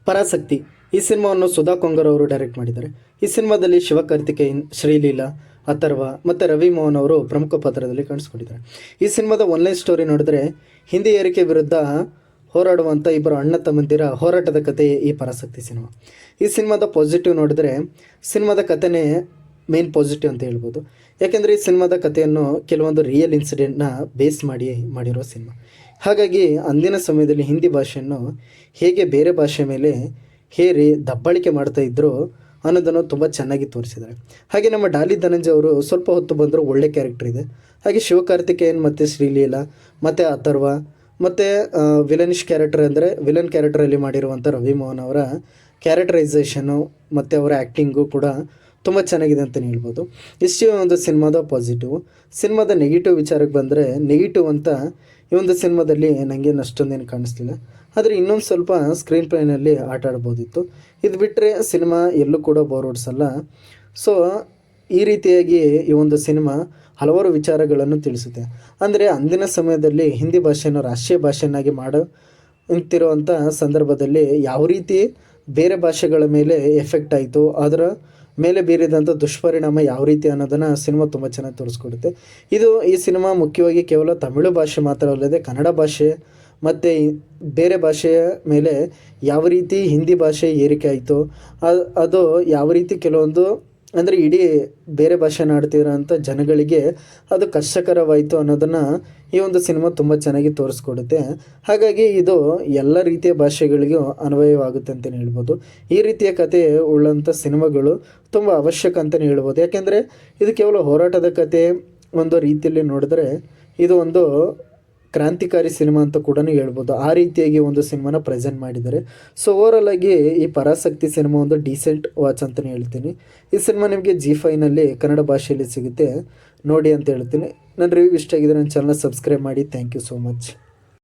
ಪರಾಸಕ್ತಿ ಈ ಸಿನಿಮಾವನ್ನು ಸುಧಾ ಕೊಂಗರ್ ಅವರು ಡೈರೆಕ್ಟ್ ಮಾಡಿದ್ದಾರೆ. ಈ ಸಿನಿಮಾದಲ್ಲಿ ಶಿವಕಾರ್ತಿಕೇಯನ್, ಶ್ರೀಲೀಲಾ, ಅಥರ್ವ ಮತ್ತು ರವಿ ಮೋಹನ್ ಅವರು ಪ್ರಮುಖ ಪಾತ್ರದಲ್ಲಿ ಕಾಣಿಸ್ಕೊಂಡಿದ್ದಾರೆ. ಈ ಸಿನಿಮಾದ ಒನ್ಲೈನ್ ಸ್ಟೋರಿ ನೋಡಿದ್ರೆ ಹಿಂದಿ ಏರಿಕೆ ವಿರುದ್ಧ ಹೋರಾಡುವಂಥ ಇಬ್ಬರು ಅಣ್ಣ ತಮ್ಮಂದಿರ ಹೋರಾಟದ ಕಥೆ ಈ ಪರಾಸಕ್ತಿ ಸಿನಿಮಾ. ಈ ಸಿನಿಮಾದ ಪಾಸಿಟಿವ್ ನೋಡಿದ್ರೆ ಸಿನಿಮಾದ ಕಥೆನೇ ಮೇನ್ ಪಾಸಿಟಿವ್ ಅಂತ ಹೇಳ್ಬೋದು. ಯಾಕೆಂದರೆ ಈ ಸಿನಿಮಾದ ಕಥೆಯನ್ನು ಕೆಲವೊಂದು ರಿಯಲ್ ಇನ್ಸಿಡೆಂಟ್ನ ಬೇಸ್ ಮಾಡಿರೋ ಸಿನಿಮಾ. ಹಾಗಾಗಿ ಅಂದಿನ ಸಮಯದಲ್ಲಿ ಹಿಂದಿ ಭಾಷೆಯನ್ನು ಹೇಗೆ ಬೇರೆ ಭಾಷೆ ಮೇಲೆ ಹೇರಿ ದಬ್ಬಾಳಿಕೆ ಮಾಡ್ತಾ ಇದ್ದರು ಅನ್ನೋದನ್ನು ತುಂಬ ಚೆನ್ನಾಗಿ ತೋರಿಸಿದ್ದಾರೆ. ಹಾಗೆ ನಮ್ಮ ಡಾಲಿ ಧನಂಜಯ ಅವರು ಸ್ವಲ್ಪ ಹೊತ್ತು ಬಂದರೂ ಒಳ್ಳೆ ಕ್ಯಾರೆಕ್ಟರ್ ಇದೆ. ಹಾಗೆ ಶಿವಕಾರ್ತಿಕೇಯನ್ ಮತ್ತು ಶ್ರೀಲೀಲಾ ಮತ್ತು ಅಥರ್ವ ಮತ್ತು ವಿಲನಿಶ್ ಕ್ಯಾರೆಕ್ಟರ್ ಅಂದರೆ ವಿಲನ್ ಕ್ಯಾರೆಕ್ಟರಲ್ಲಿ ಮಾಡಿರುವಂಥ ರವಿ ಮೋಹನ್ ಅವರ ಕ್ಯಾರೆಕ್ಟರೈಸೇಷನು ಮತ್ತು ಅವರ ಆ್ಯಕ್ಟಿಂಗು ಕೂಡ ತುಂಬ ಚೆನ್ನಾಗಿದೆ ಅಂತಲೇ ಹೇಳ್ಬೋದು. ಇಷ್ಟೇ ಒಂದು ಸಿನಿಮಾದ ಪಾಸಿಟಿವ್. ಸಿನಿಮಾದ ನೆಗೆಟಿವ್ ವಿಚಾರಕ್ಕೆ ಬಂದರೆ ನೆಗೆಟಿವ್ ಅಂತ ಈ ಒಂದು ಸಿನಿಮಾದಲ್ಲಿ ನನಗೆ ಅಷ್ಟೊಂದೇನು ಕಾಣಿಸ್ಲಿಲ್ಲ. ಆದರೆ ಇನ್ನೊಂದು ಸ್ವಲ್ಪ ಸ್ಕ್ರೀನ್ ಪ್ಲೇನಲ್ಲಿ ಆಟ ಆಡ್ಬೋದಿತ್ತು. ಇದು ಬಿಟ್ಟರೆ ಸಿನಿಮಾ ಎಲ್ಲೂ ಕೂಡ ಬೋರ್ ಹೊಡ್ಸಲ್ಲ. ಸೊ ಈ ರೀತಿಯಾಗಿ ಈ ಒಂದು ಸಿನಿಮಾ ಹಲವಾರು ವಿಚಾರಗಳನ್ನು ತಿಳಿಸುತ್ತೆ. ಅಂದರೆ ಅಂದಿನ ಸಮಯದಲ್ಲಿ ಹಿಂದಿ ಭಾಷೆಯನ್ನು ರಾಷ್ಟ್ರೀಯ ಭಾಷೆಯನ್ನಾಗಿ ಅಂತಿರುವಂಥ ಸಂದರ್ಭದಲ್ಲಿ ಯಾವ ರೀತಿ ಬೇರೆ ಭಾಷೆಗಳ ಮೇಲೆ ಎಫೆಕ್ಟ್ ಆಯಿತು, ಅದರ ಮೇಲೆ ಬೀರಿದಂಥ ದುಷ್ಪರಿಣಾಮ ಯಾವ ರೀತಿ ಅನ್ನೋದನ್ನು ಸಿನಿಮಾ ತುಂಬ ಚೆನ್ನಾಗಿ ತೋರಿಸ್ಕೊಡುತ್ತೆ. ಈ ಸಿನಿಮಾ ಮುಖ್ಯವಾಗಿ ಕೇವಲ ತಮಿಳು ಭಾಷೆ ಮಾತ್ರ ಅಲ್ಲದೆ ಕನ್ನಡ ಭಾಷೆ ಮತ್ತು ಬೇರೆ ಭಾಷೆಯ ಮೇಲೆ ಯಾವ ರೀತಿ ಹಿಂದಿ ಭಾಷೆ ಏರಿಕೆ ಆಯಿತು, ಅದು ಯಾವ ರೀತಿ ಕೆಲವೊಂದು ಅಂದರೆ ಇಡೀ ಬೇರೆ ಭಾಷೆನ ಆಡ್ತಿರೋಂಥ ಜನಗಳಿಗೆ ಅದು ಕಷ್ಟಕರವಾಯಿತು ಅನ್ನೋದನ್ನು ಈ ಒಂದು ಸಿನಿಮಾ ತುಂಬ ಚೆನ್ನಾಗಿ ತೋರಿಸ್ಕೊಡುತ್ತೆ. ಹಾಗಾಗಿ ಇದು ಎಲ್ಲ ರೀತಿಯ ಭಾಷೆಗಳಿಗೂ ಅನ್ವಯವಾಗುತ್ತೆ ಅಂತಲೇ ಹೇಳ್ಬೋದು. ಈ ರೀತಿಯ ಕತೆ ಉಳ್ಳಂಥ ಸಿನಿಮಾಗಳು ತುಂಬ ಅವಶ್ಯಕ ಅಂತಲೇ ಹೇಳ್ಬೋದು. ಯಾಕೆಂದರೆ ಇದು ಕೇವಲ ಹೋರಾಟದ ಕತೆ ಒಂದು ರೀತಿಯಲ್ಲಿ ನೋಡಿದ್ರೆ ಇದು ಒಂದು ಕ್ರಾಂತಿಕಾರಿ ಸಿನಿಮಾ ಅಂತ ಕೂಡ ಹೇಳ್ಬೋದು. ಆ ರೀತಿಯಾಗಿ ಒಂದು ಸಿನಿಮಾನ ಪ್ರೆಸೆಂಟ್ ಮಾಡಿದ್ದಾರೆ. ಸೊ ಓವರಾಲ್ ಆಗಿ ಈ ಪರಾಸಕ್ತಿ ಸಿನಿಮಾ ಒಂದು ಡೀಸೆಂಟ್ ವಾಚ್ ಅಂತಲೇ ಹೇಳ್ತೀನಿ. ಈ ಸಿನಿಮಾ ನಿಮಗೆ Zee5ನಲ್ಲಿ ಕನ್ನಡ ಭಾಷೆಯಲ್ಲಿ ಸಿಗುತ್ತೆ, ನೋಡಿ ಅಂತ ಹೇಳ್ತೀನಿ. ನನ್ನ ರಿವ್ಯೂ ಇಷ್ಟ ಆಗಿದ್ರೆ ನನ್ನ ಚಾನಲ್ನ ಸಬ್ಸ್ಕ್ರೈಬ್ ಮಾಡಿ. Thank you so much.